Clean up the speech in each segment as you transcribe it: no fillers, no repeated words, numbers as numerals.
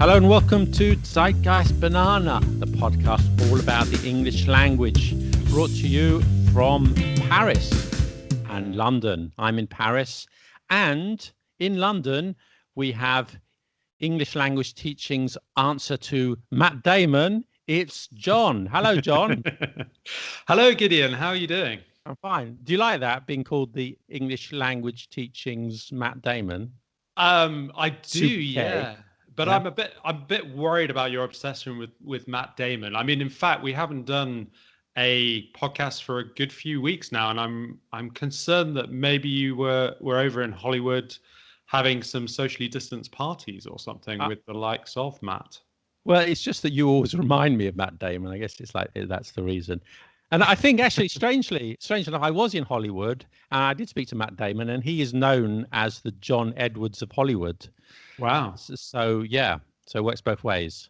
Hello and welcome to Zeitgeist Banana, the podcast all about the English language, brought to you from Paris and London. I'm in Paris, and in London we have English language teaching's answer to Matt Damon. It's John. Hello, John. Hello, Gideon. How are you doing? I'm fine. Do you like that, being called the English language teaching's Matt Damon? I do, Super K. yeah. But Yeah. I'm a bit worried about your obsession with Matt Damon. I mean, in fact, we haven't done a podcast for a good few weeks now, and I'm concerned that maybe you were over in Hollywood having some socially distanced parties or something with the likes of Matt. Well, it's just that you always remind me of Matt Damon. I guess it's like that's the reason. And I think actually, strangely enough, I was in Hollywood and I did speak to Matt Damon, and he is known as the John Edwards of Hollywood. Wow. So yeah, so it works both ways.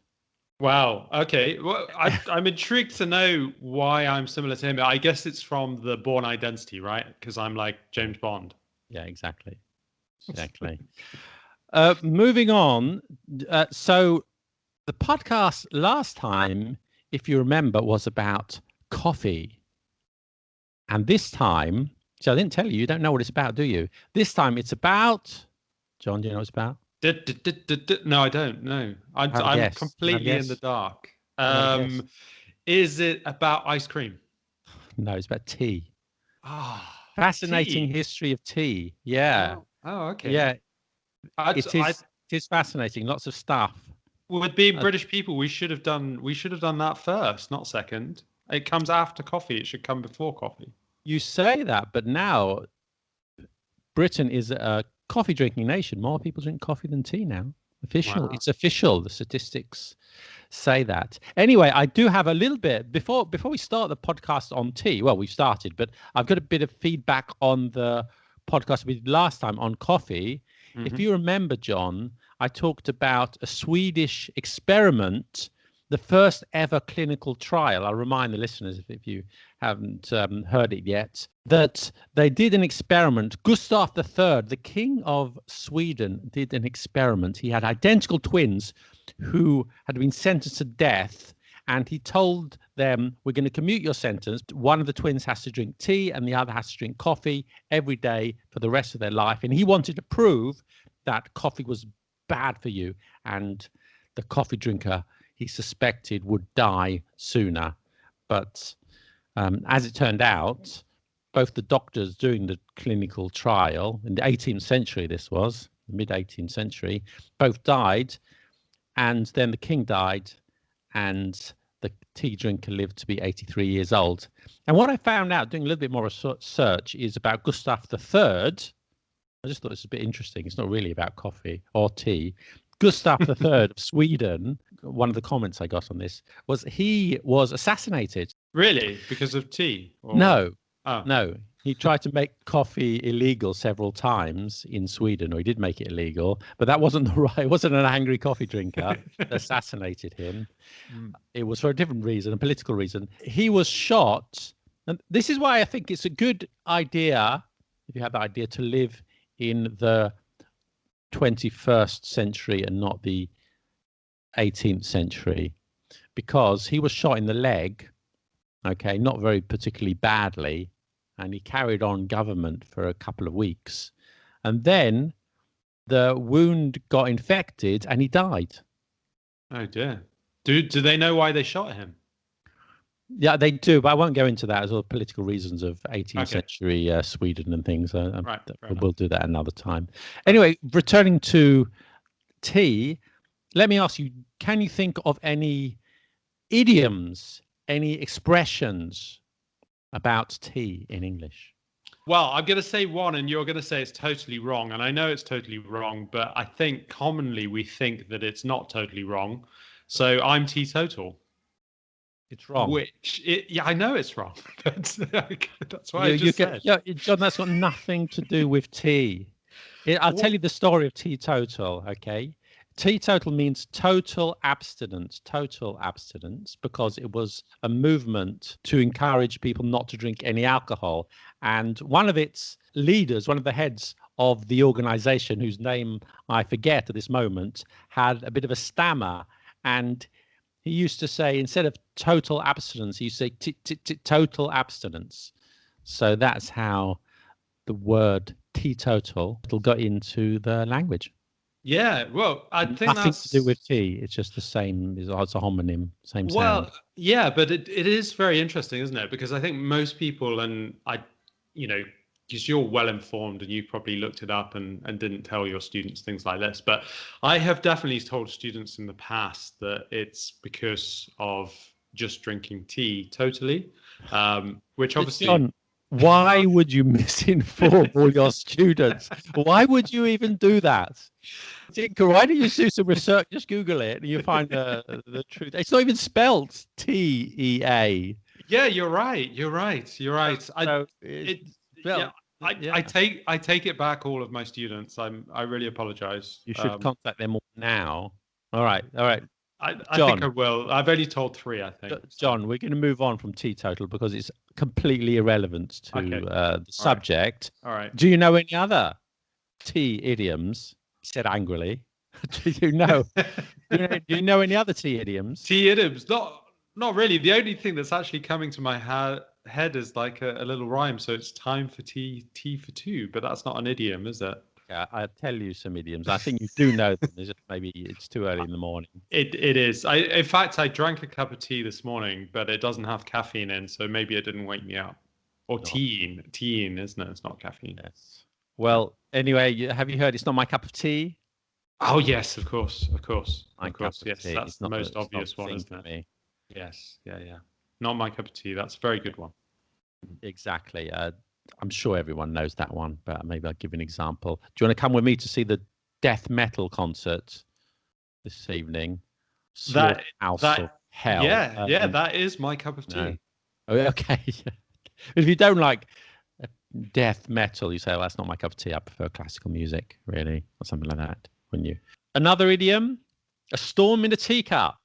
Wow. Okay. Well, I'm intrigued to know why I'm similar to him. I guess it's from the Bourne Identity, right? Because I'm like James Bond. Yeah, exactly. Moving on. So the podcast last time, if you remember, was about coffee. And this time, so I didn't tell you, you don't know what it's about, do you? This time it's about, John, do you know what it's about? No, I don't know. I'm completely in the dark. Is it about ice cream? No, it's about tea. Ah, fascinating tea. History of tea. Yeah. Oh, okay. Yeah. It is fascinating. Lots of stuff. With being British people, we should have done that first, not second. It comes after coffee. It should come before coffee. You say that, but now Britain is a coffee drinking nation. More people drink coffee than tea now. Official. Wow. It's official. The statistics say that. Anyway, I do have a little bit before we start the podcast on tea. Well, we've started, but I've got a bit of feedback on the podcast we did last time on coffee. Mm-hmm. If you remember, John, I talked about a Swedish experiment, the first ever clinical trial. I'll remind the listeners, if you haven't heard it yet, that they did an experiment. Gustav III, the King of Sweden, did an experiment. He had identical twins who had been sentenced to death, and he told them, we're going to commute your sentence. One of the twins has to drink tea and the other has to drink coffee every day for the rest of their life. And he wanted to prove that coffee was bad for you, and the coffee drinker, he suspected, would die sooner. But as it turned out, both the doctors doing the clinical trial in the 18th century, this was the mid 18th century, both died. And then the king died, and the tea drinker lived to be 83 years old. And what I found out doing a little bit more research is about Gustav III. I just thought this was a bit interesting. It's not really about coffee or tea. Gustav III of Sweden, one of the comments I got on this was he was assassinated. Really? Because of tea? Or... No. He tried to make coffee illegal several times in Sweden, or he did make it illegal, but that wasn't the right. It wasn't an angry coffee drinker that assassinated him. It was for a different reason, a political reason. He was shot, and this is why I think it's a good idea, if you have the idea, to live in the 21st century and not the 18th century, because he was shot in the leg. Okay, not very particularly badly. And he carried on government for a couple of weeks. And then the wound got infected and he died. Oh, dear. Do they know why they shot him? Yeah, they do, but I won't go into that as all political reasons of 18th century Sweden and things. Right, we'll do that another time. Anyway, returning to tea, let me ask you, can you think of any idioms, any expressions about tea in English? Well, I'm going to say one and you're going to say it's totally wrong. And I know it's totally wrong, but I think commonly we think that it's not totally wrong. So I'm teetotal. It's wrong. Yeah, I know it's wrong. But that's why I just said. Yeah, John, that's got nothing to do with tea. I'll tell you the story of teetotal, okay? Teetotal means total abstinence, because it was a movement to encourage people not to drink any alcohol. And one of its leaders, one of the heads of the organization, whose name I forget at this moment, had a bit of a stammer, and he used to say, instead of total abstinence, he used to say total abstinence. So that's how the word teetotal got into the language. Yeah, well, I think Nothing that's to do with tea. It's just the same. It's a homonym, same well, sound. yeah, but it is very interesting, isn't it? Because I think most people, and you know, because you're well informed and you've probably looked it up and didn't tell your students things like this, but I have definitely told students in the past that it's because of just drinking tea totally, which obviously. John, why would you misinform all your students? Why would you even do that? Why don't you do some research? Just Google it and you find the truth. It's not even spelled TEA. Yeah, you're right. You're right. You're right. So Yeah, spelled, yeah. I take it back, all of my students. I really apologize. You should contact them all now. All right. All right. I John, think I will. I've only told 3, I think. John, we're going to move on from teetotal because it's completely irrelevant to the subject. All right. Do you know any other tea idioms? He said angrily. Do you know? do you know any other tea idioms? Tea idioms? Not really. The only thing that's actually coming to my head is like a little rhyme. So it's time for tea for two. But that's not an idiom, is it? Yeah, I'll tell you some idioms. I think you do know them. Maybe it's too early in the morning. It is. In fact, I drank a cup of tea this morning, but it doesn't have caffeine in, so maybe it didn't wake me up. Or tein, isn't it? It's not caffeine. Yes. Well, anyway, have you heard It's Not My Cup of Tea? Oh, yes, of course. Yes, tea. That's the most obvious one, isn't it? Me. Yes, yeah. Not my cup of tea. That's a very good one. Exactly. I'm sure everyone knows that one, but maybe I'll give an example. Do you want to come with me to see the death metal concert this evening? House of Hell. Yeah, that is my cup of tea. No. Oh, okay. If you don't like death metal, you say, well, that's not my cup of tea. I prefer classical music, really, or something like that, wouldn't you? Another idiom, a storm in a teacup.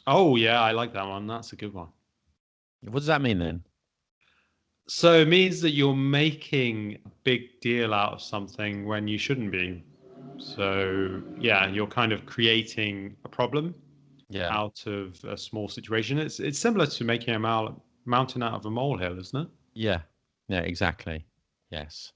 Oh, yeah, I like that one. That's a good one. What does that mean then? So it means that you're making a big deal out of something when you shouldn't be. So, yeah, you're kind of creating a problem out of a small situation. It's similar to making a mountain out of a molehill, isn't it? Yeah, exactly. Yes.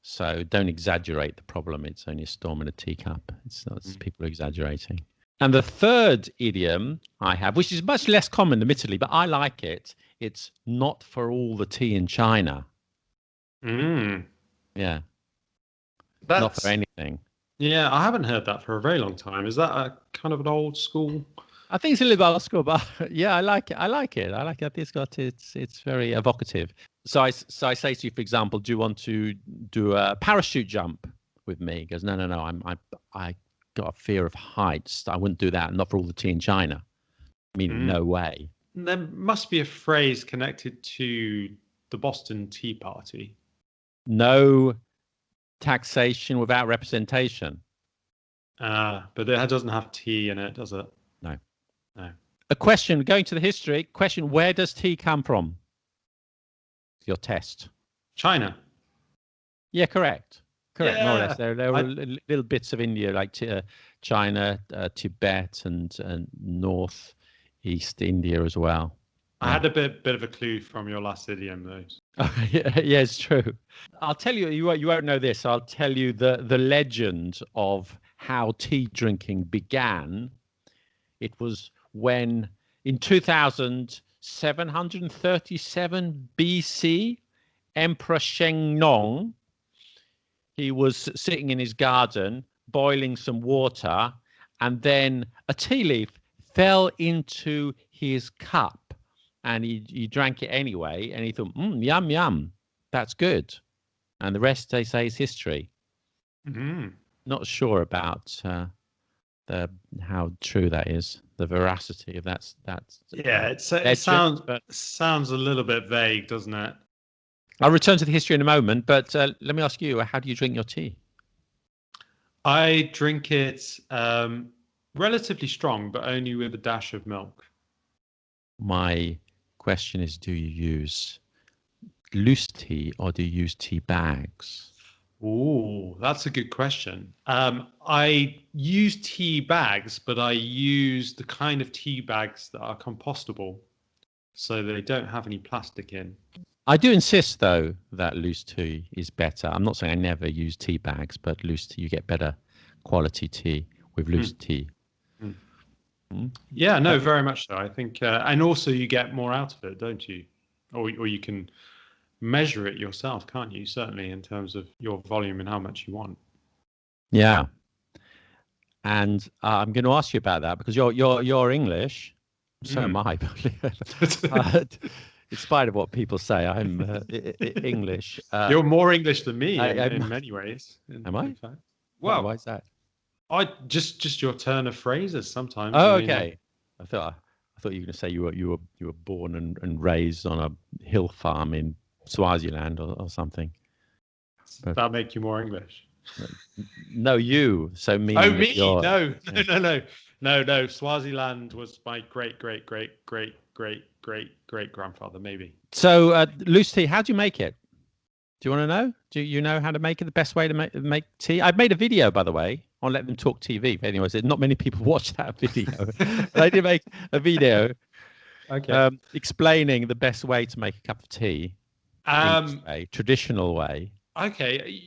So don't exaggerate the problem. It's only a storm in a teacup. It's not people exaggerating. And the third idiom I have, which is much less common, admittedly, but I like it. It's not for all the tea in China. Yeah. Not for anything. Yeah, I haven't heard that for a very long time. Is that a kind of an old school? I think it's a little bit old school, but yeah, I like it. I like it. It's very evocative. So I say to you, for example, do you want to do a parachute jump with me? He goes, no. I got a fear of heights. I wouldn't do that. Not for all the tea in China. I mean, no way. There must be a phrase connected to the Boston Tea Party. No taxation without representation. But it doesn't have tea in it, does it? No. A question, going to the history, where does tea come from? Your test. China. Yeah, correct. Yeah. More or less. There were little bits of India, like China, Tibet, and northeast India as well. I had a bit of a clue from your last idiom, though. Yeah, it's true. I'll tell you, you won't know this. I'll tell you the legend of how tea drinking began. It was when, in 2737 BC, Emperor Shennong, he was sitting in his garden, boiling some water, and then a tea leaf fell into his cup. And he drank it anyway, and he thought, yum, yum, that's good. And the rest, they say, is history. Not sure about how true that is, the veracity of that. Yeah, it sounds a little bit vague, doesn't it? I'll return to the history in a moment, but let me ask you, how do you drink your tea? I drink it relatively strong, but only with a dash of milk. My question is, do you use loose tea or do you use tea bags? Oh, that's a good question. I use tea bags, but I use the kind of tea bags that are compostable, so they don't have any plastic in. I do insist, though, that loose tea is better. I'm not saying I never use tea bags, but loose tea, you get better quality tea with loose Mm, tea. mm. Mm. Yeah, no, very much so. I think, and also you get more out of it, don't you? Or you can measure it yourself, can't you? Certainly in terms of your volume and how much you want. Yeah. And I'm going to ask you about that because you're English. So am Mm. I. uh, in spite of what people say, I'm English. You're more English than me I'm, in many ways, am in I? fact. Why Well, is that? I just your turn of phrases sometimes. I Oh, mean, okay. I thought you were going to say you were born and raised on a hill farm in Swaziland or something. But that make you more English. uh, no, you. So Oh, meaning that me? you're. No, Yeah. no, no, no, no, no. Swaziland was my great, great, great, great, great, great, great grandfather, maybe. So loose tea. How do you make it? Do you want to know? Do you know how to make it? The best way to make tea? I've made a video, by the way, on Let Them Talk TV. Anyways, not many people watch that video, but I did make a video Okay. explaining the best way to make a cup of tea, English Um. way, traditional way. Okay.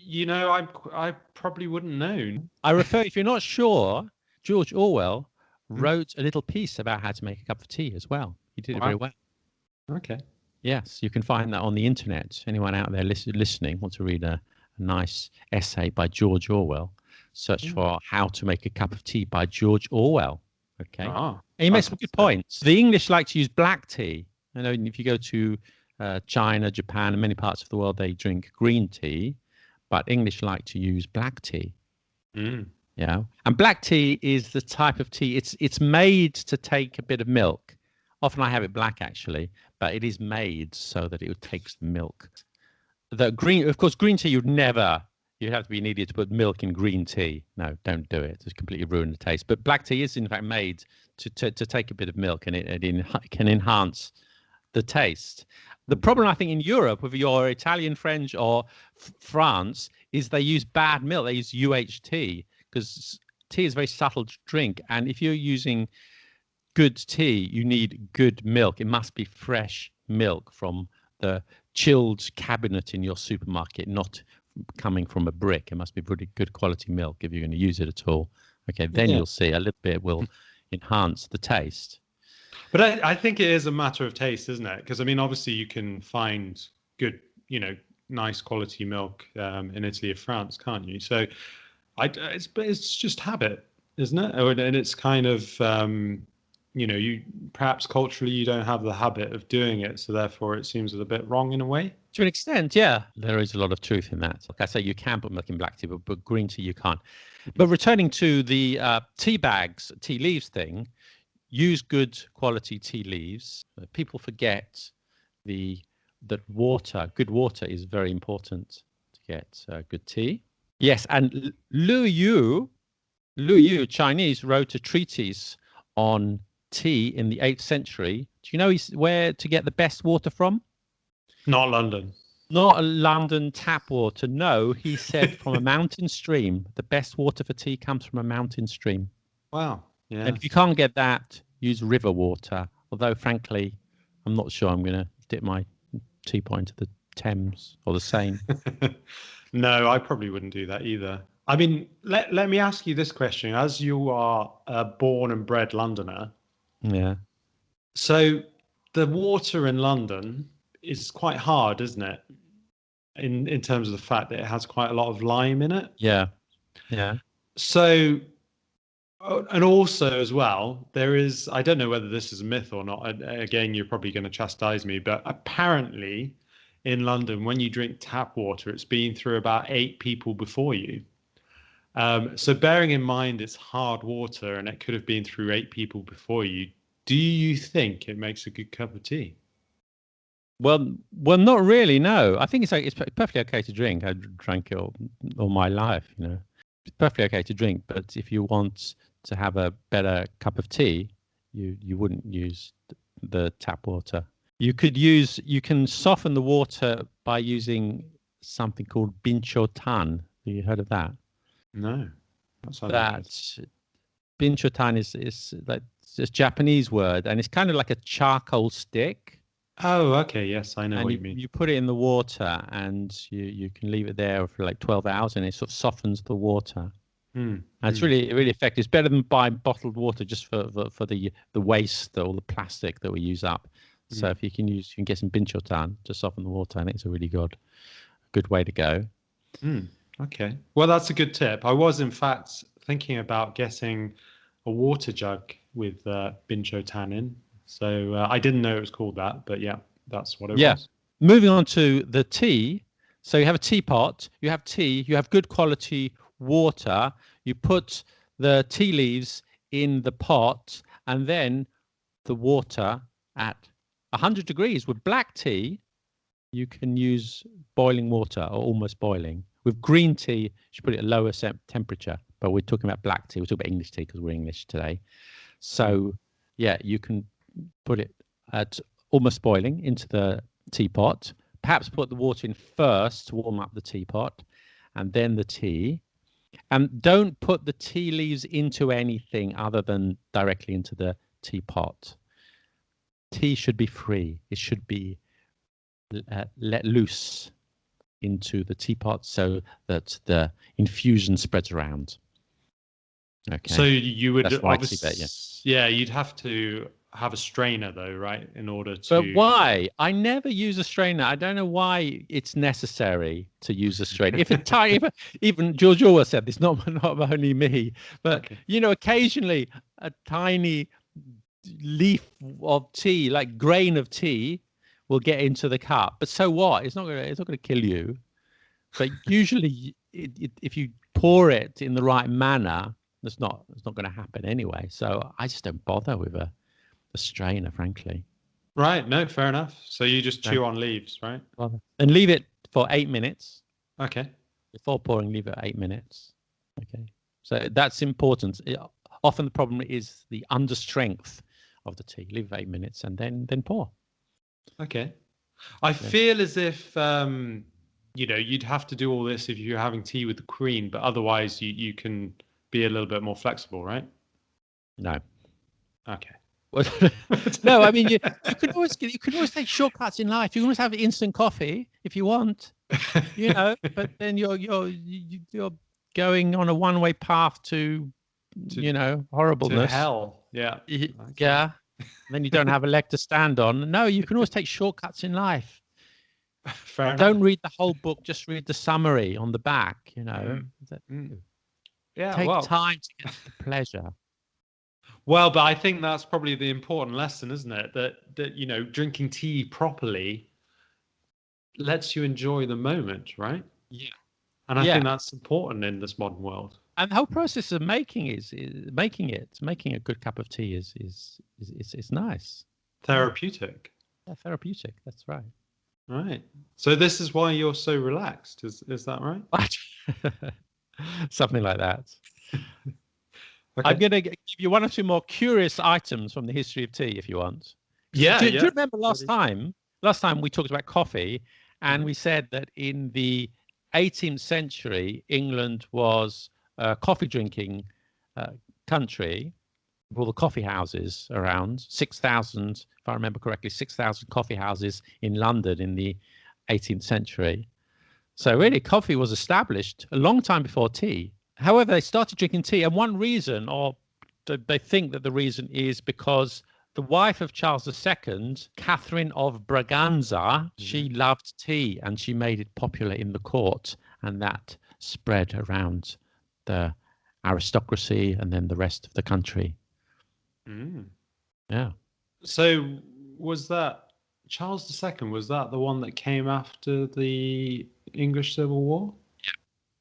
I probably wouldn't know. I refer, if you're not sure, George Orwell Hmm? wrote a little piece about how to make a cup of tea as well. He did it very Wow. well. Okay. Yes, you can find that on the internet. Anyone out there listening wants to read a nice essay by George Orwell, search Mm. for How to Make a Cup of Tea by George Orwell. Okay. Ah, And he makes some good fantastic. points. The English like to use black tea. I know if you go to China, Japan, and many parts of the world, they drink green tea, but English like to use black tea. Mm. Yeah. And black tea is the type of tea, it's made to take a bit of milk. Often I have it black actually, but it is made so that it takes the milk. The green, of course, green tea you'd have to be an idiot to put milk in green tea. No, don't do it. It's completely ruin the taste. But black tea is in fact made to take a bit of milk and it can enhance the taste. The problem I think in Europe with your Italian, French, or France is they use bad milk. They use UHT because tea is a very subtle drink, and if you're using good tea, you need good milk. It must be fresh milk from the chilled cabinet in your supermarket, not coming from a brick. It must be pretty good quality milk if you're going to use it at all. Okay, then Yeah. you'll see a little bit will enhance the taste. But I think it is a matter of taste, isn't it? Because I mean, obviously, you can find good, nice quality milk in Italy or France, can't you? So, but it's just habit, isn't it? And it's kind of you perhaps culturally you don't have the habit of doing it, so therefore it seems a bit wrong in a way. To an extent, yeah, there is a lot of truth in that. Like I say, you can put milk in black tea, but green tea you can't. But returning to the tea bags, tea leaves thing, use good quality tea leaves. People forget the that good water is very important to get good tea. Yes, and Lu Yu, Chinese, wrote a treatise on tea in the 8th century. Do you know where to get the best water from? Not London. Not a London tap water. No, he said from a mountain stream. The best water for tea comes from a mountain stream. Wow. And Yeah. if you can't get that, use river water. Although, frankly, I'm not sure I'm going to dip my teapot into the Thames or the Seine. No, I probably wouldn't do that either. I mean, let me ask you this question. As you are a born and bred Londoner, Yeah. so the water in London is quite hard, isn't it? In terms of the fact that it has quite a lot of lime in it. Yeah. Yeah. So, and also as well, there is, I don't know whether this is a myth or not. Again, you're probably going to chastise me, but apparently in London, when you drink tap water, it's been through about 8 people before you. So bearing in mind it's hard water and it could have been through 8 people before you, do you think it makes a good cup of tea? Well, not really. No, I think it's perfectly okay to drink. I drank it all my life. It's perfectly okay to drink. But if you want to have a better cup of tea, you wouldn't use the tap water. You can soften the water by using something called binchotan. Have you heard of that? No. That binchotan is like it's a Japanese word, and it's kind of like a charcoal stick. Oh, okay. Yes, I know And what you mean. you put it in the water, and you can leave it there for like 12 hours, and it sort of softens the water. And it's really effective. It's better than buying bottled water just for the waste, all the plastic that we use up. So if you can get some binchotan to soften the water, I think it's a really good way to go. Okay. Well, that's a good tip. I was in fact thinking about getting a water jug with binchotan in. So I didn't know it was called that, but yeah, that's what it was. Moving on to the tea. So you have a teapot, you have tea, you have good quality water. You put the tea leaves in the pot, and then the water at 100 degrees. With black tea, you can use boiling water or almost boiling. With green tea, you should put it at lower temperature. But we're talking about black tea. We're talking about English tea because we're English today. So, yeah, you can put it at almost boiling into the teapot. Perhaps put the water in first to warm up the teapot, and then the tea. And don't put the tea leaves into anything other than directly into the teapot. Tea should be free. It should be let loose into the teapot so that the infusion spreads around. Okay. So you would obviously, you'd have to have a strainer though, right? In order to. But why? I never use a strainer. I don't know why it's necessary to use a strainer. If even George Orwell said this, not only me, but occasionally a tiny leaf of tea, like grain of tea, will get into the cup. But so what? It's not gonna kill you. But usually, if you pour it in the right manner, it's not going to happen anyway. So I just don't bother with a strainer, frankly. Right. No, fair enough. So you just chew on leaves, right? And leave it for 8 minutes. Okay. Before pouring, leave it 8 minutes. Okay. So that's important. Often the problem is the understrength of the tea. Leave it 8 minutes and then pour. Okay. I feel as if you'd have to do all this if you're having tea with the queen, but otherwise you can be a little bit more flexible, right? No. Okay. No, I mean you can always take shortcuts in life. You can always have instant coffee if you want, but then you're going on a one-way path to horribleness. To hell. Yeah. Okay. Yeah. Then you don't have a leg to stand on. No, you can always take shortcuts in life. Fair enough. Don't read the whole book, just read the summary on the back, Yeah. Take time to get the pleasure. Well, but I think that's probably the important lesson, isn't it? That drinking tea properly lets you enjoy the moment, right? Yeah. And I think that's important in this modern world. And the whole process of making making a good cup of tea is nice. Therapeutic. Yeah, therapeutic. That's right. Right. So this is why you're so relaxed. Is that right? Something like that. Okay. I'm going to give you one or two more curious items from the history of tea, if you want. Yeah. Do you remember last time we talked about coffee, and we said that in the 18th century, England was a coffee drinking country with all the coffee houses around, 6,000, if I remember correctly, 6,000 coffee houses in London in the 18th century. So really, coffee was established a long time before tea. However, they started drinking tea, and one reason, or they think that the reason, is because the wife of Charles II, Catherine of Braganza, she loved tea, and she made it popular in the court, and that spread around the aristocracy and then the rest of the country. Yeah. So was that Charles II? Was that the one that came after the English Civil War?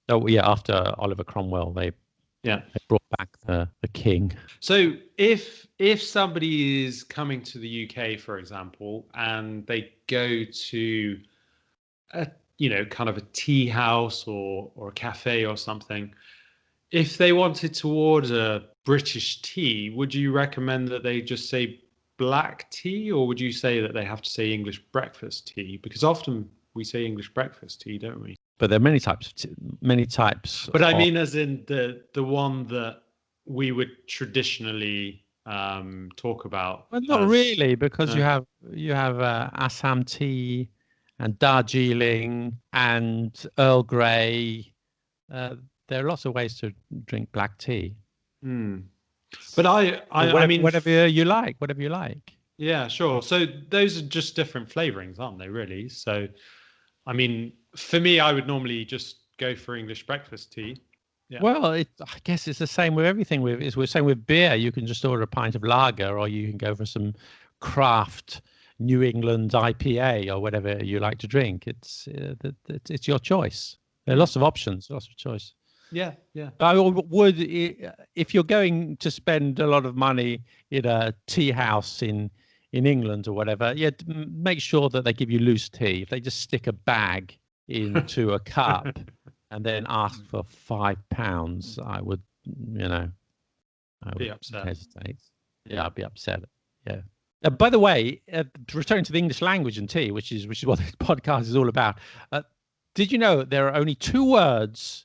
Oh yeah, after Oliver Cromwell, they brought back the king. So if somebody is coming to the UK, for example, and they go to a kind of a tea house or a cafe or something, if they wanted to order British tea, would you recommend that they just say black tea, or would you say that they have to say English breakfast tea? Because often we say English breakfast tea, don't we? But there are many types of tea, many types. But I mean, as in the one that we would traditionally talk about. Well, not really, because you have Assam tea and Darjeeling and Earl Grey. There are lots of ways to drink black tea. But I mean, whatever you like. Yeah, sure. So those are just different flavorings, aren't they? Really? So, I mean, for me, I would normally just go for English breakfast tea. Yeah. Well, I guess it's the same with everything. We're saying with beer, you can just order a pint of lager, or you can go for some craft New England IPA or whatever you like to drink. It's your choice. There are lots of options, lots of choice. Yeah, yeah. I would, if you're going to spend a lot of money in a tea house in England or whatever, make sure that they give you loose tea. If they just stick a bag into a cup and then ask for £5, I would, I would be upset. Hesitate. Yeah, I'd be upset. Yeah. By the way, returning to the English language and tea, which is what this podcast is all about. Did you know there are only two words?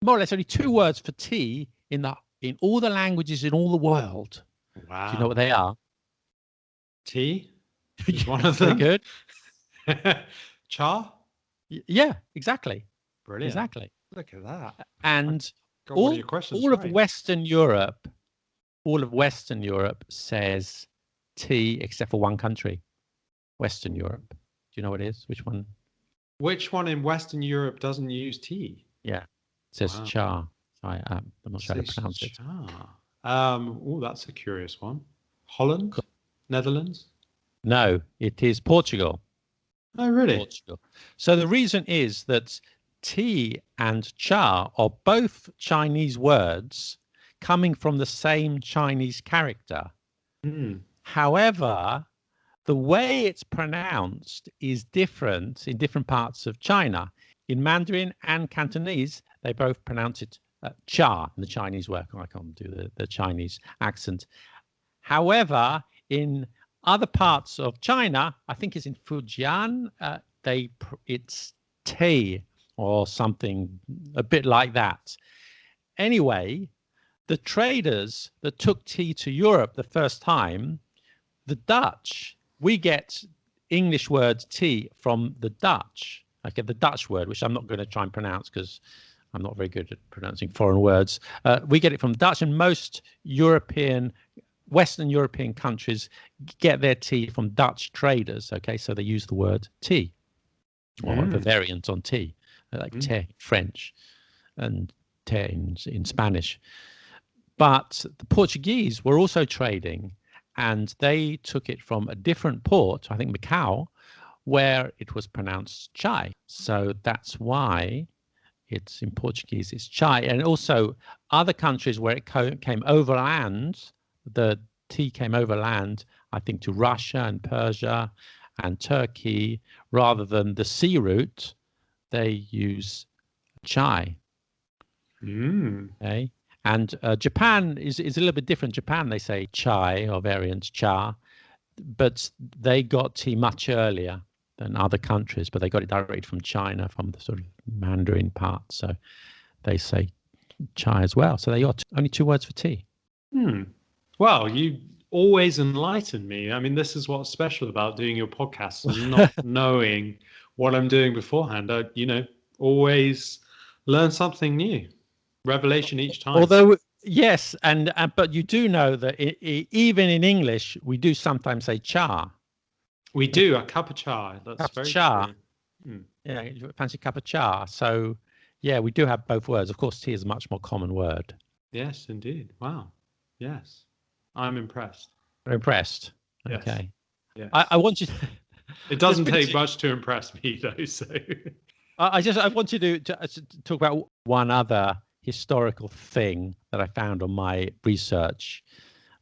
More or less only two words for tea in all the languages in all the world. Wow. Do you know what they are? Tea? Is one of them. Good. Cha? Yeah, exactly. Brilliant. Exactly. Look at that. And all of Western Europe says tea except for one country. Western Europe. Do you know what it is? Which one? Which one in Western Europe doesn't use tea? Yeah. It says cha. I'm not sure how to pronounce it. Oh, that's a curious one. Holland? Cool. Netherlands? No, it is Portugal. Oh, really? Portugal. So the reason is that tea and cha are both Chinese words coming from the same Chinese character. However, the way it's pronounced is different in different parts of China. In Mandarin and Cantonese, they both pronounce it cha in the Chinese way. I can't do the Chinese accent. However, in other parts of China, I think it's in Fujian, it's tea or something a bit like that. Anyway, the traders that took tea to Europe the first time, the Dutch, we get English word tea from the Dutch. I get the Dutch word, which I'm not going to try and pronounce because I'm not very good at pronouncing foreign words. We get it from Dutch, and most Western European countries get their tea from Dutch traders. Okay, so they use the word tea, or the variant on tea, like té in French and té in Spanish. But the Portuguese were also trading, and they took it from a different port, I think Macau, where it was pronounced chai. So that's why it's in Portuguese, it's chai. And also other countries where it came overland, the tea came overland, I think to Russia and Persia and Turkey, rather than the sea route, they use chai. Okay. And Japan is a little bit different. Japan, they say chai or variant cha, but they got tea much earlier than other countries, but they got it directly from China, from the sort of Mandarin part. So they say chai as well. So they got only two words for tea. Well, you always enlighten me. I mean, this is what's special about doing your podcast and not knowing what I'm doing beforehand. I, always learn something new. Revelation each time. Although, yes, but you do know that even in English, we do sometimes say cha. We do, a cup of cha. That's cup very cha. True. Yeah, fancy cup of cha. So, yeah, we do have both words. Of course, tea is a much more common word. Yes, indeed. Wow. Yes. I'm impressed. You're impressed. Yes. Okay. Yes. I want you to... It doesn't take much to impress me, though, so... I want you to talk about one other historical thing that I found on my research,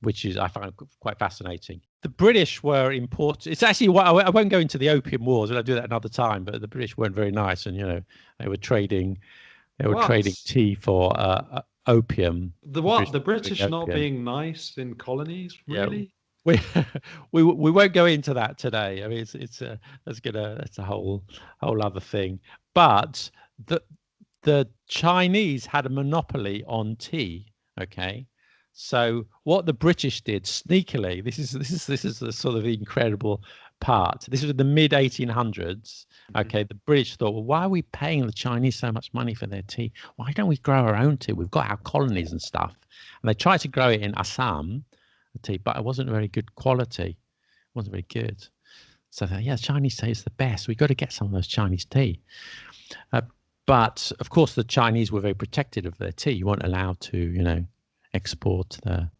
which I found quite fascinating. The British were important. It's actually, I won't go into the Opium Wars. I'll do that another time. But the British weren't very nice, and they were trading tea for opium. The what? The British not being nice in colonies, really? we we won't go into that today. I mean, that's a whole other thing. But the Chinese had a monopoly on tea. Okay, so what the British did sneakily, this is the sort of incredible part. This was the mid 1800s. Okay, the British thought, well, why are we paying the Chinese so much money for their tea? Why don't we grow our own tea? We've got our colonies and stuff. And they tried to grow it in Assam, the tea, but it wasn't very good quality. It wasn't very good. So yeah, Chinese tea is the best. We've got to get some of those Chinese tea. But of course, the Chinese were very protective of their tea. You weren't allowed to, export the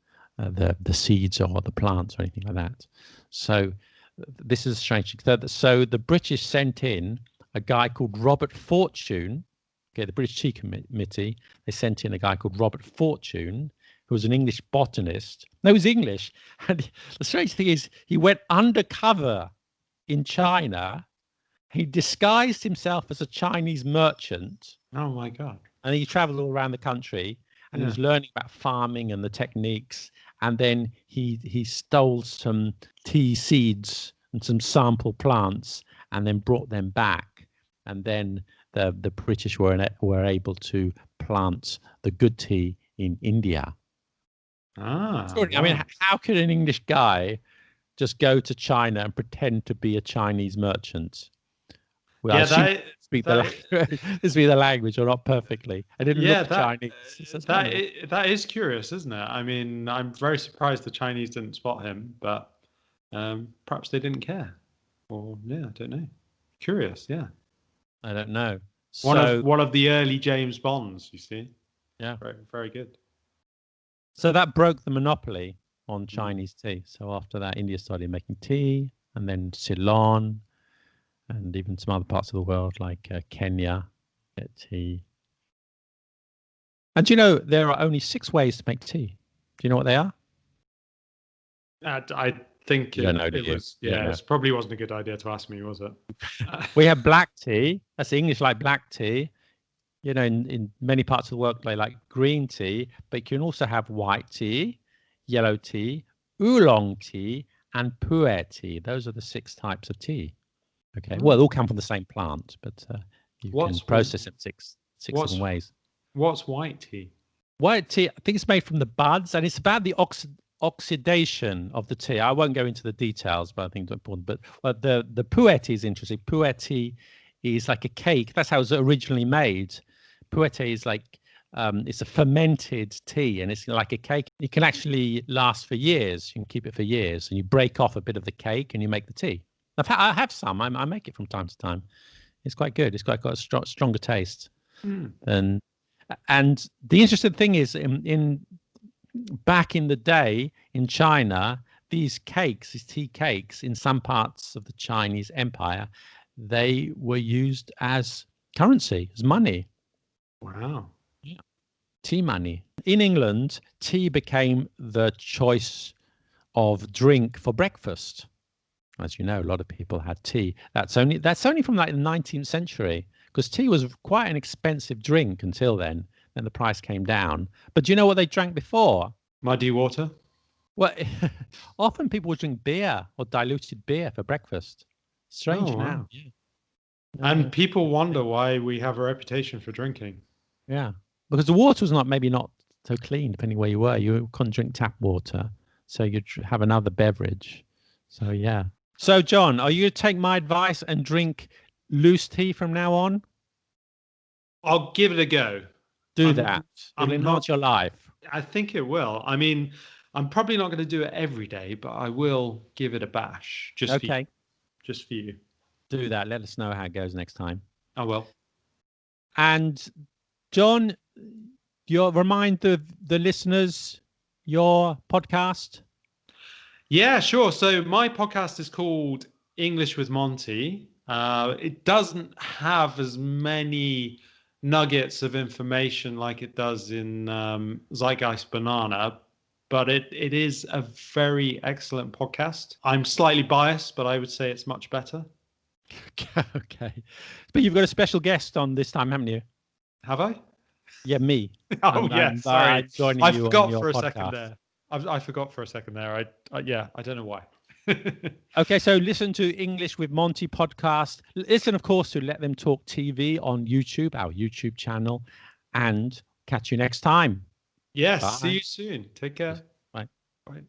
seeds or the plants or anything like that. So this is strange. So the British sent in a guy called Robert Fortune. Okay, the British Tea Committee. They sent in a guy called Robert Fortune, who was an English botanist. No, he was English. And the strange thing is, he went undercover in China. He disguised himself as a Chinese merchant. Oh my God. And he traveled all around the country, and he was learning about farming and the techniques. And then he stole some tea seeds and some sample plants and then brought them back. And then the British were able to plant the good tea in India. Wow. I mean, how could an English guy just go to China and pretend to be a Chinese merchant? Well, yeah, speak the language or not perfectly. I didn't look Chinese. That is curious, isn't it? I mean, I'm very surprised the Chinese didn't spot him, but perhaps they didn't care. Or I don't know. Curious, yeah. I don't know. One of the early James Bonds, you see. Yeah. Very, very good. So that broke the monopoly on Chinese tea. So after that, India started making tea, and then Ceylon, and even some other parts of the world like Kenya get tea. And do you know there are only 6 ways to make tea? Do you know what they are? I think it probably wasn't a good idea to ask me, was it? We have black tea. That's the English like black tea. In many parts of the world, they like green tea, but you can also have white tea, yellow tea, oolong tea, and pu'er tea. Those are the 6 types of tea. Okay. Well, they all come from the same plant, but you can process it 6 different ways. What's white tea? White tea, I think it's made from the buds, and it's about the oxidation of the tea. I won't go into the details, but I think it's important. But the pu'er tea is interesting. Pu'er tea is like a cake. That's how it was originally made. Pu'er tea is like it's a fermented tea, and it's like a cake. It can actually last for years. You can keep it for years, and you break off a bit of the cake and you make the tea. I have some. I make it from time to time. It's quite good. It's got a stronger taste. And the interesting thing is, back in the day in China, these tea cakes, in some parts of the Chinese Empire, they were used as currency, as money. Wow. Yeah. Tea money. In England, tea became the choice of drink for breakfast. As you know, a lot of people had tea. That's only from like the 19th century, because tea was quite an expensive drink until then. Then the price came down. But do you know what they drank before? Muddy water? Well, often people would drink beer or diluted beer for breakfast. Strange now. Yeah. And people wonder why we have a reputation for drinking. Yeah, because the water was maybe not so clean, depending where you were. You couldn't drink tap water, so you'd have another beverage. So, yeah. So, John, are you going to take my advice and drink loose tea from now on? I'll give it a go. Do that. It'll enhance your life. I think it will. I mean, I'm probably not going to do it every day, but I will give it a bash. Just for you. Do that. Let us know how it goes next time. I will. And, John, remind the listeners your podcast. Yeah, sure. So my podcast is called English with Monty. It doesn't have as many nuggets of information like it does in Zeitgeist Banana, but it is a very excellent podcast. I'm slightly biased, but I would say it's much better. Okay. But you've got a special guest on this time, haven't you? Have I? Yeah, me. Sorry. I forgot for a second there. I forgot for a second there. Yeah, I don't know why. Okay, so listen to English with Monty podcast. Listen, of course, to Let Them Talk TV on YouTube, our YouTube channel, and catch you next time. Yes, see Bye. you soon. Take care. Bye. Bye.